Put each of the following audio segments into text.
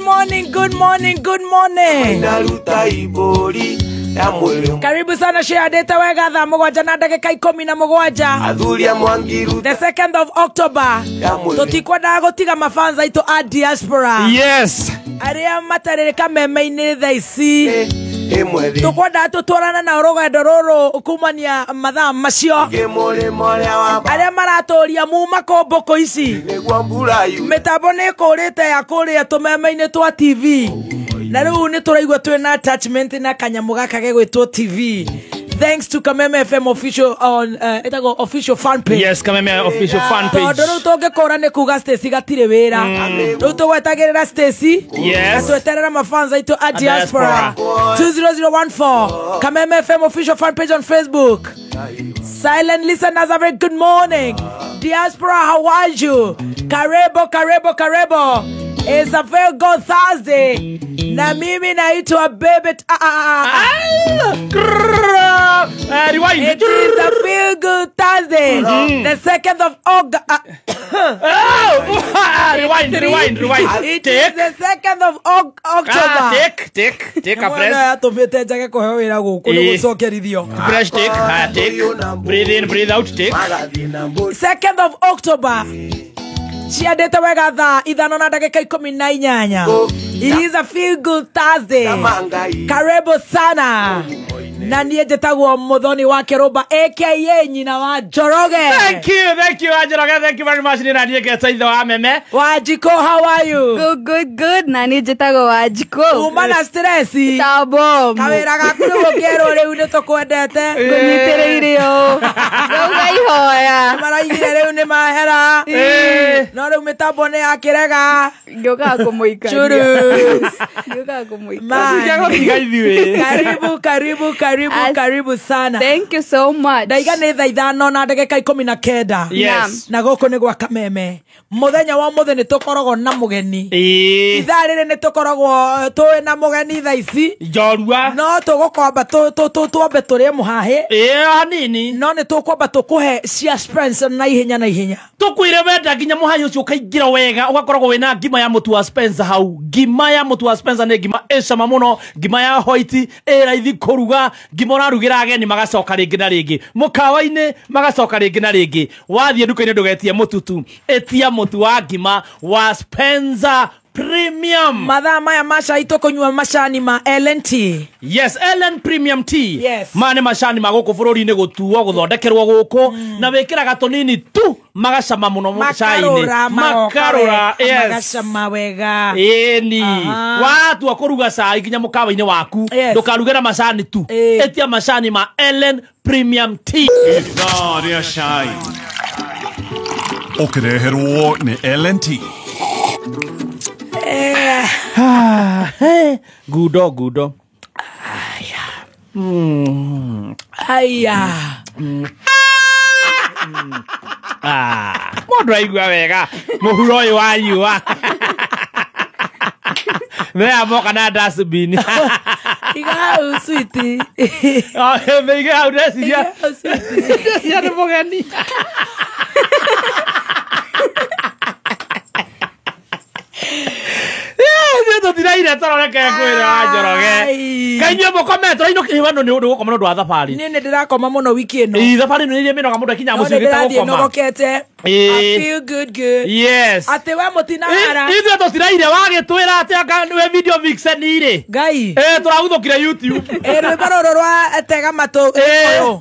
morning, good morning, good morning. Karibu sana share data wega thaa mugwanja na ndagika 17. The 2nd of October. Tutikwenda gutiga mafanza itu a diaspora. Yes. Aria matarereka meme-ini thaa ici. Tukwenda tutwarana na rugendo ruru kumania mathaa macio. Aria maratoria muma komboko ici. Mitambo ni kurite ya kuria tumeme-ini twa TV. Na riu ni turaigwa twina attachment na kanyamu gaka gegwitwo TV. Thanks to Kameme FM official on official fan page. Yes, Kameme official fan page. Tondu tungikora ni kuga Stacy gatire wira. Riu tugwetagirira Stacy. Yes. Tweterera mafanza itu a diaspora. 20014 Kameme FM official fan page on Facebook. Silent listeners, a very good morning. Diaspora, how are you? Karibu. It's a very good Thursday. Na mimi naitwa Baby. Rewind. It is a feel good Thursday. The 2nd of August. Rewind. It is the 2nd of October. Take a breath. Tumite njage kuheo wira guku ni gucokerithio. Fresh take. Breathe in, breathe out, take. 2nd of October. Ciandete wega thaa 5:18. It is a feel good Thursday. Karibu sana. Na niye jetagwo Muthoni wa Kiruba aka nyina wa Njoroge. Thank you Njoroge. Thank you very much. Ni nani Gethaitho wa meme. Wajiko, how are you? Good. Na niye jetagwo Wajiko. Uma na stress. Tabo. Kawira gaku gukero riu ni tukwendete. Kunyitireirio. Gauga ihoya. Maraigire riu ni mahera. No riu mitambo ni akirega. Ngioka kumuikaria. Churus. Ngioka kumuikaria. Sijagotiga ithuĩ. Karibu sana. Thank you so much. Ndaiga ni thaa 5:19. Yes. Na guku ni gwa Kameme. Muthenya wa muthe ni tukoragwo na mugeni. Ithaa riri ni tukoragwo twi na mugeni thaa ici. Njorua. No tugukwamba twambe turie muhahe. Hanini. No ni tukwamba tukuhe cia Spence na ihenya. Tukwire wenda nginya muhayo ucio kaingira wega ugakoragwo wina ngima ya mutu wa Spencer hau. Ngima ya mutu wa Spencer ni ngima icama muno, ngima ya white raithi kuruga, ngima urarugira ageni magacoka ringi na ringi. Mukawa-ini magacoka ringi na ringi. Wathie nduka-ini ndugetie mututu, etia mutu wa ngima wa Spencer Premium. Mathaa maya macai tukunywa macani ma LNT. Yes, Ellen Premium Tea. Yes. Mane macani maguku bururi-ini gutuo guthondekerwo guku na wikira gatonini tu magacama muno macai-ini. Makarura. Yes. Magacama wega. Eni. Watua kuruga cai nginya mukawa-ini waku. Ndukarugera macani tu. Etia macani ma Ellen Premium Tea. Naria cai. Ukireherwo ni LNT. Gudo. Aya. Mundu aigua wega muhuro uyu wa riua. Mea moka na dustbin. Iga sweetie. Meiga au desiria. Ya ni mugeni. Tiraire tororeke kwira Njoroge. Kainyo mukometro ino kihwano ni undu gukoma ndu wa thabari. Ni ndirakoma muno wiki ino. Thabari ni ile minoga mundu akinya mucio gita gukoma. Nogokete. I feel good. Yes. Ate we mutinahara. Ithu tutiraire wagitwira ate aka we video vixen ire. Ngai. Turaguthukira YouTube. Rwimbo ruru rwa tega matu.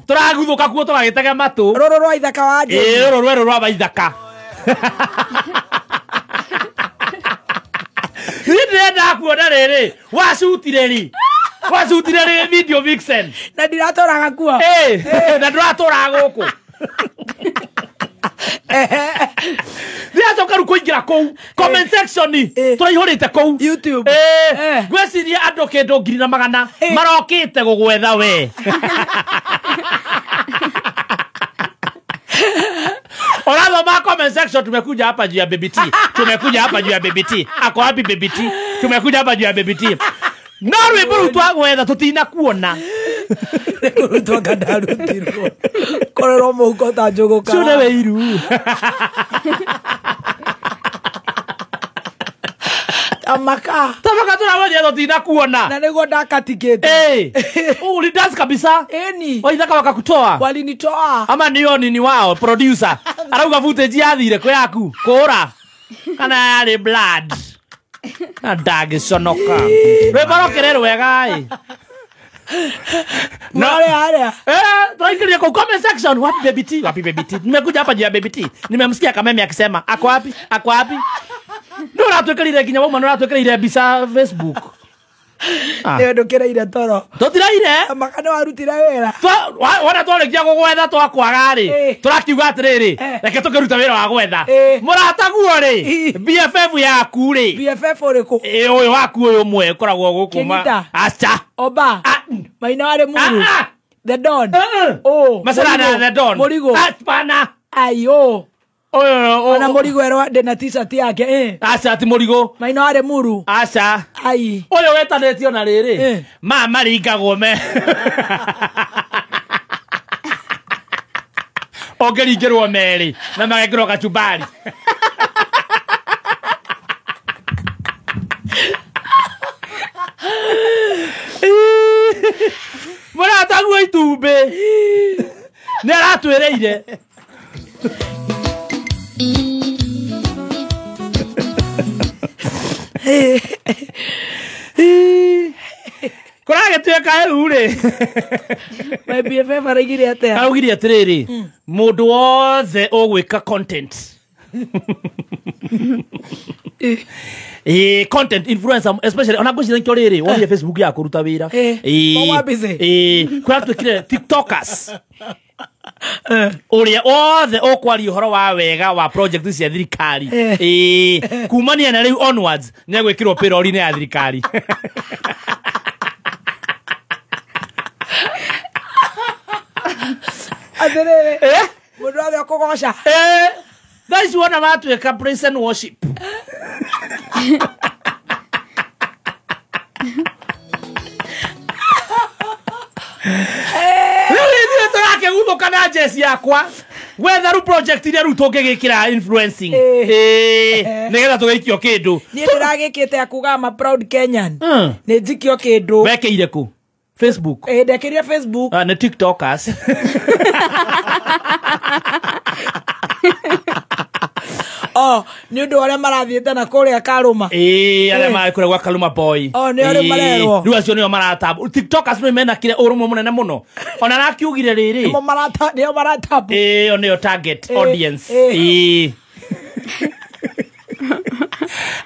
Turaguthuka kuo turagitega matu. Ruru rwa ithaka wa Njeri. Ruru rwa baithaka. Ndirenda kuona riri wacutire ri video vixen na ndiratoraga kuo na ndiratora guku ndiracoka ru kuingira kou comment section turaihurite kou YouTube gweciria andu kindu 200 marokite gugwetha we Oradhoma comment section tumekuja hapa juu ya Baby T. Ako wapi Baby T? Tumekuja hapa juu ya Baby T. Norwe buru twagwetha tutina kuona. Twakandarutirwo. Korero muhuko ta njuguka. Cune weiru. Tamaka tunawaje ndo tina kuona na nego ndakatikete ulidas kabisa eni waithaka wakakutoa walinitoa ama niyo nini wao producer arauga footage yathire kwa yaku kura kana yari blood na dagi sonoka rebarokere wega Nale tunaingilia kwa comment section. Wapi baby T? Wapi baby T? Nimekuja hapa juu ya baby T. Nimemsikia Kameme akisema ako wapi? Ako wapi? Ndio natuekelire kinya wao manora tuekelire bisa Facebook. Ndio ndokera ira toro. Totira ire? Makana warutira wera. Wana tole kia gogwetha twakwaga ri. Turakiuga atiriri. Reke tukiruta wira wa gwetha. Murataguo ri. BFF yaku ri. BFF uriku. Uyu waku uyu mwe koragwo gukuma. Acha. Oba. Maina wale muru. The Don. Oh. Masana The Don. Morigo. Hapana. Ayo. Ana Morigo erwa de na t-shirt yake Acha ati Morigo. Maina wale muru. Acha. Ai. Oyo wetanetio na riri. Mama ringagwo me. Ongeringirwo meri na magekirwo kachumbari. Murataguo itumbe. Nĩ aratwĩrĩire. Kũragĩtuĩka rĩu rĩ. My BFF araigire atia. Araugire atĩrĩrĩ. Mũndũ wothe ũgwĩka content. Content influencer especially ona ngwĩciria nkĩo rĩrĩ wonie Facebook yaku ruta wĩra. Kũrĩa twĩkire TikTokers. Uria othe okwaria uhoro wa wega wa project cia thirikari kumania na riu onwards ne gwikirwo payroll-ini ya thirikari. Aterere mundu othe kugoca guys wana matuika praise and worship. Turake guthuka na jesi yakwa wetha ru project ile ru tungigikira influencing nigetha tugeikio kindu ni ndiragikite akuga ma proud Kenyan ni njikio kindu wekeire ku Facebook ndekirie Facebook na TikTokers ni undu wale marathiete na kuria Karuma ale maikure gwa Karuma boy ni ole marerwo ru acio nio maratabu TikTokers no mena kire urumwe munene muno ona nakiugire riri nimo maratabu onio target audience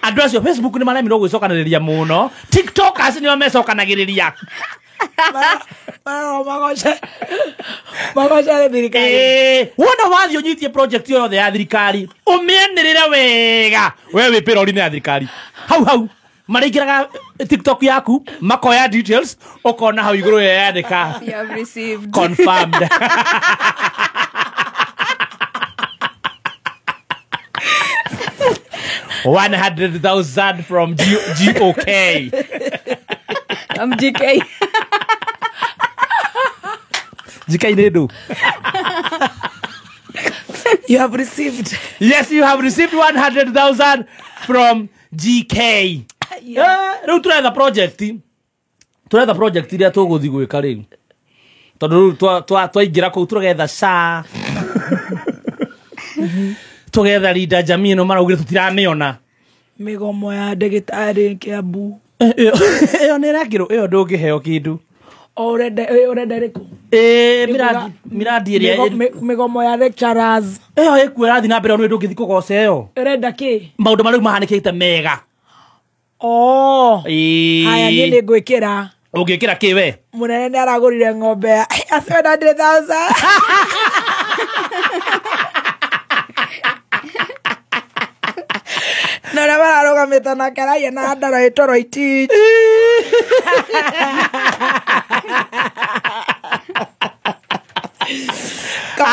andu acio Facebook ni maremirwo gwicokaniriria muno TikTokers nio mecokanagiriria Magoca thirikari wona wathi unyitie project yothe ya thirikari umienirire wega we wi payroll-ini ya thirikari hau marikiraga TikTok yaku makoya details ukona hau iguru yandika You have received. confirmed. $100,000 from GOK. I'm GK. GK Nedu. You have received. Yes, you have received 100,000 from GK. Rĩu tũretha project iria tũgũthi gwĩka rĩu tondũ twaingĩra kũu tũgetha SHA tũgetha Linda Jamii no maraugire tũtiramĩona migomo ya ndagĩtarĩ Kiambu ĩyo nĩ ĩrakĩrwo ĩyo ndũngĩheo kĩndũ urenda rĩkũ miradi ĩrĩa migomo ya lecturers ĩyo ĩkuo ĩrathiĩ na mbere no ndũngĩthi kũgoca ĩyo urenda kĩ maũndũ marĩa mahanĩkĩte mega haya niĩ nĩ ngwĩkĩra ũngĩkĩra kĩ we munene nĩ aragũrire ng'ombe ya 700,000 na ũrĩa mararũgamĩte nake araia na ndara ĩtoro iti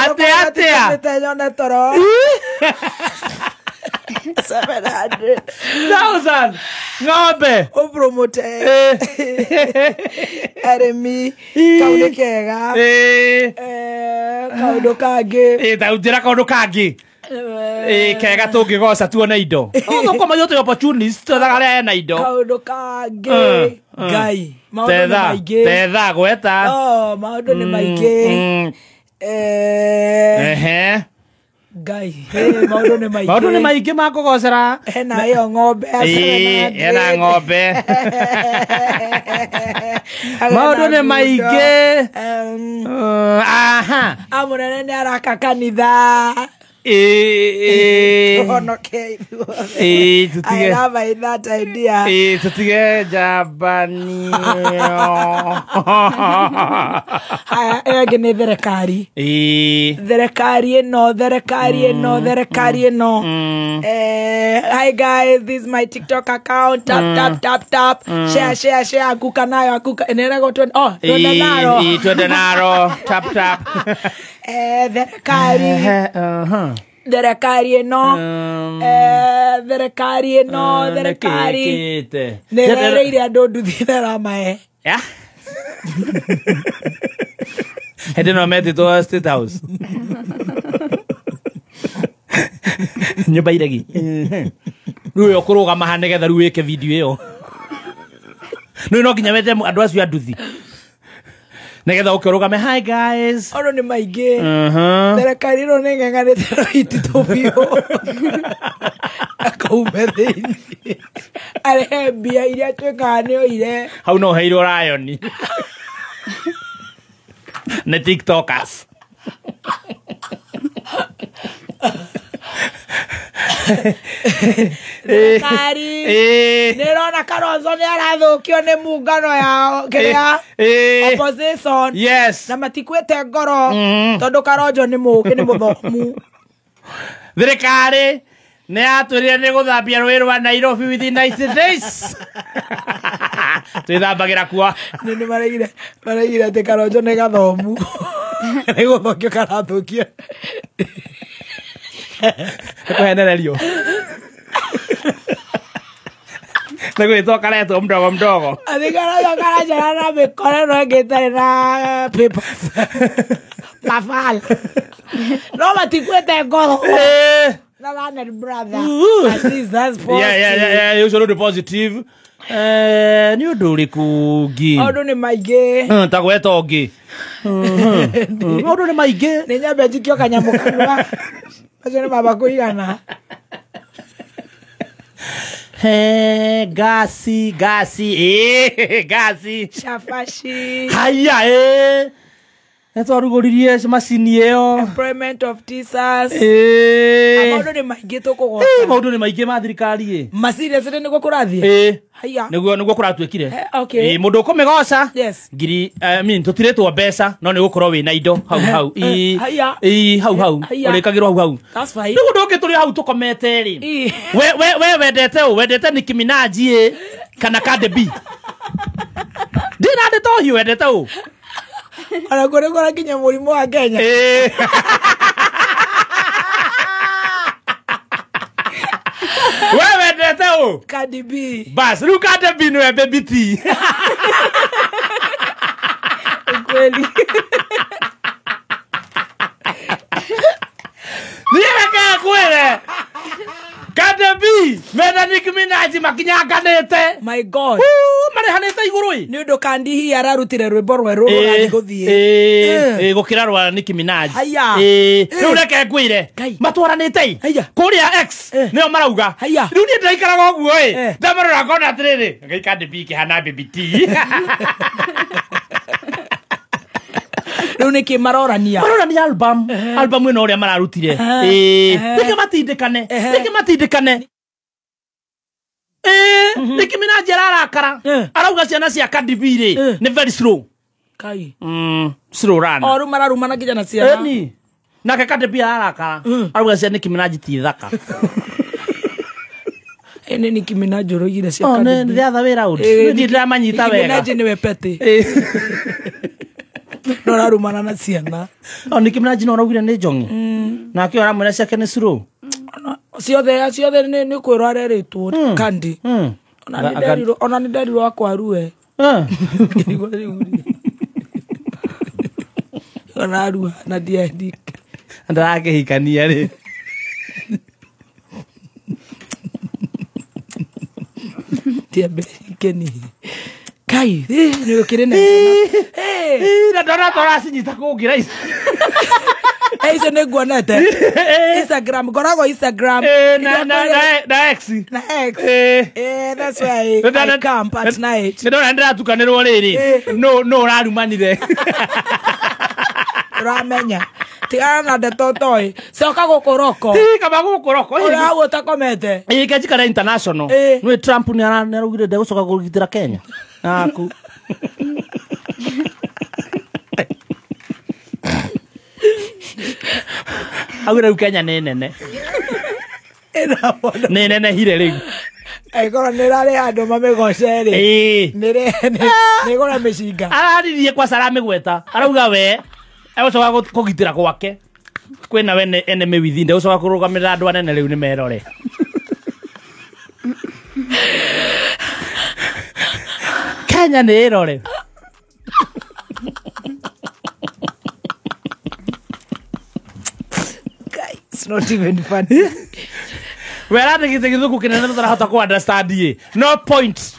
atia nyone toro 700,000 ng'ombe upromote arĩmi kaundu kega kaundu kangi njĩra kaundu kangi kega tungigoca tuone indo thũkũma yote opportunist twethaga na indo kaũndũ kangĩ ngai maũndũ nĩ maingĩ tetha gweta maũndũ nĩ maingĩ ngai maũndũ nĩ maingĩ maũndũ nĩ maingĩ ma kũgocera hena ĩyo ng'ombe hena ng'ombe maũndũ nĩ maingĩ mũnene nĩ araka kanitha tutige njambanio ĩngĩ nĩ thirikari ĩno hi guys, this is my TikTok account, tap share akuka nayo nĩrego twende naro tap thirikari ĩno nĩrereire andũ nduthi theramae hĩndĩ no metĩtwo State House nyũmba iregi rĩu ũkũrũgama ha nĩgetha rĩu wĩke video ĩyo rĩu no nginya wete andũ acio a nduthi nĩgetha ũkĩrũgame hi guys maũndũ nĩ maingĩ thirikari ĩno nĩ ng'eng'anĩte raititũ biũ akaume thĩinĩ arehe mbia iria twĩkaga nĩ oire hau no heirwo rayoni nĩ tiktokers thirikari nĩrona Kalonzo nĩ arathũkio nĩ muungano ya kĩrĩa opposition na matikwĩte ngoro tondũ Kalonzo nĩ mũthomu thirikari nĩ atwĩrire nĩ gũthambia rũĩ rwa Nairobi within 90 days twĩthambagĩra kuo nĩ maregire atĩ Kalonzo nĩ gathomu nĩ gũthũkio karathũkia kuhenererio nĩgwĩtwo karetwo mdogo Kalonzo karajara na mĩkore no ĩngĩtarĩ na papers mafala no matikwĩte ngoro na Leonard brother at least that's positive you should be positive ni ũndũ ũrĩkũ ngĩ maũndũ nĩ maingĩ ta gweta ũngĩ maũndũ nĩ maingĩ nĩ nyambe njikio kanyamũ kanua acio nĩ mamba kũigana gasi shafashi haya twarugũririe macini ĩyo employment of teachers maũndũ nĩ maingĩ tũkũgoca maũndũ nĩ maingĩ ma thirikari macini ĩcio nĩguo kũrathiĩ haya nĩguo kũratwĩkire mũndũ ũkũmĩgoca ngiri tũtirĩtwo mbeca no nĩ gũkorwo wĩna indo hau hau ũrĩkagĩrwo hau rĩu ũndũ ũngĩ tũrĩ hau tũkomete rĩ we wendete Nicki Minaj kana Cardi B ndĩna ndeto hiũ wendete ũ ona kũrĩ nginya mũrimũ wa Kenya we wendete ũ Cardi B bas rĩu Cardi B nĩwe baby T kweli nĩreke kwĩre Cardi B mena Nicki Minaj makinyanganĩte my god marehanĩte igũrũ nĩ ũndũ Kandi hihi ararutire rwĩmbo rwerũ rũrathiĩ gũthiĩ gũkĩra rwa Nicki Minaj rĩu reke ngwĩre matwaranĩte kũrĩa X nĩo marauga rĩu niĩ ndĩraikaraga ũguo ndamarora ngona atĩrĩrĩ ngai Cardi B kĩhana baby T rĩu nĩkĩ marorania album ĩno ũrĩa mararutire reke matindĩkane Nicki Minaj ararakara arauga ciana cia Cardi B rĩ nĩ very slow slow run rĩu mararumana nginya na ciana nake Cardi B ararakara arauga cia Nicki Minaj ti thaka nĩ Nicki Minaj ũroigire cia Cardi B the other way round niĩ ndiramanyita wega Nicki Minaj nĩwe pete no ararumana na ciana Nicki Minaj no araugire nĩ njongi nake aramwĩra ciake nĩ slow ciothe nĩ kwĩrwo arerĩtwo Kandi ona nĩ nderirwo akwarue ona arua na ndiendika ndarakĩhikania rĩ tiambe keni kai ni ukirena na ndona tora cinyita kungira ici icio nĩ nguonete Instagram ngoragwo Instagram na X that's why I camp at night ndona ndatukanirwo riri no rarumanire ramenya tigana na ndeto toi coka gukuroko kama gukuroko ura utakomete ikajikara international nwe Trump ni arugire ndegucoka kugitira Kenya aku agura Kenya nĩ nene nĩ nene hire rĩu aikora nĩrarĩ andũ mamĩgoceri nĩ gora mĩcinga araririe kwa Salame gweta arauga we egũcoka kũgitĩra gwake kwĩna we enemy within ndegũcoka kũrũgamĩrĩra andũ anene rĩu nĩ merore Kenya nĩ ĩrore it's not even funny wera ndigite githuku kinene tutarahota ku understand ye no point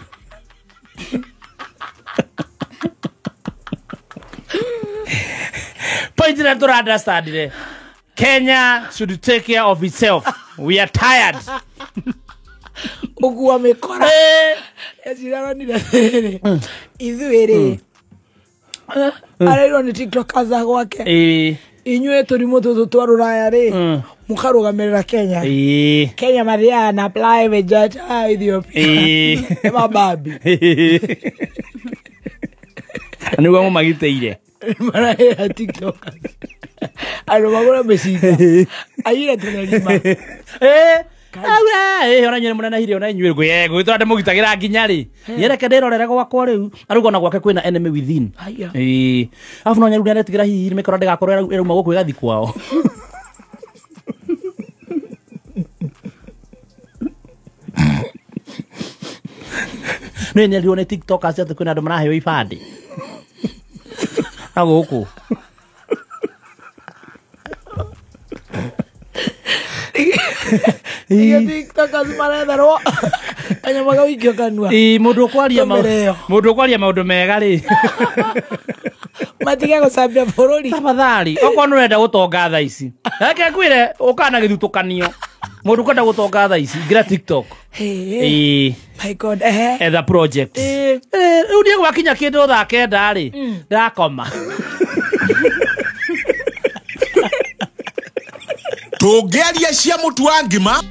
point na tura understand re Kenya should take care of itself we are tired ugua mikora ezirano ni rere ithuere arero ni TikTok aza gwake inywe turimo tutu ruraya ri mukarugamirira Kenya Kenya Mariana private jet Ethiopia mababi ani wangu magiteire mara TikTok aro magora mesika ayira tunalima ona nyene munene hire ona inywe gwe twande mugitagira nginya ri yereke ndirorere gwakwa riu arugo na gwake kwina enemy within afu no nyaru ndiretigira hihi mikoro ndigakorwo eruma guku igathi kwao nĩ nyerirwo nĩ TikTok acio atĩ kwĩna andũ maraheo ibandĩ na gũkũ TikTok azimaretherwo anyamaga wikio kanua mũndũ ũkwaria maũndũ mega rĩ matige gũcambia bũrũri tafadhali okorwo nĩ ũrenda gũtonga thaa ici reke ngwĩre ũkana gĩthutũkanio mũndũ kwenda gũtonga thaa ici ngira TikTok my god etha project rĩu niĩ gwakinya kĩndũ thaa kenda rĩ ndakoma tũngĩaria cia mũtu wa ngima